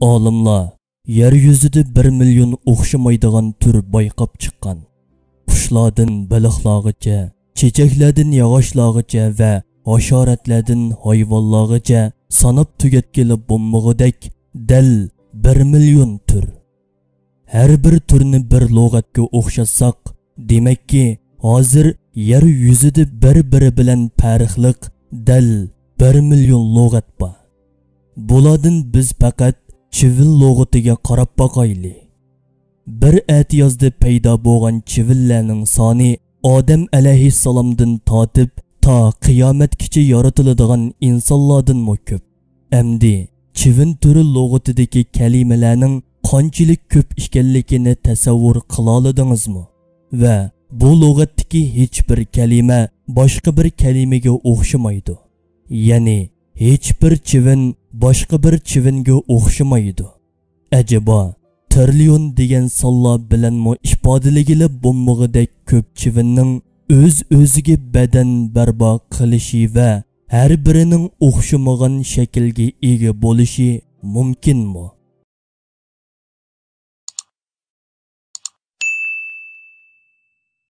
Olimlar yer yuzida 1 million o'xshamaydigan tur bayqab chiqqan. Qushlardan baliqlargacha, chechaklardan yog'ochlargacha va hasharotlardan hayvonlargacha sanab tugatgili bo'lmag'idek dal 1 million tur. Her bir turni bir lug'atga o'xshatsak, demakki hozir yer yuzida bir-biri bilan farqliq dal 1 million lug'at bor. Bulardan biz faqat chivil lug'atiga qarab boqayli. Bir atiyozda paydo bo'lgan chivillarning soni Odam alayhissalomdan tortib ta qiyomatgacha yaratiladigan insonlardan ko'p. Endi chivin turi lug'atidagi kalimalarning qanchalik ko'p ekanligini tasavvur qila oladingizmi? Va bu lug'atdagi hech bir kalima boshqa bir kalimaga o'xshamaydi. Ya'ni hech bir chivin boshqa bir chivinga o'xshamaydi. Ajaba trillion degan sonlar bilan ifodaligili bo'lmag'idek ko'p chivinning o'z-o'ziga badan barpo qilishi va har birining o'xshamagan shaklga ega bo'lishi mumkinmi?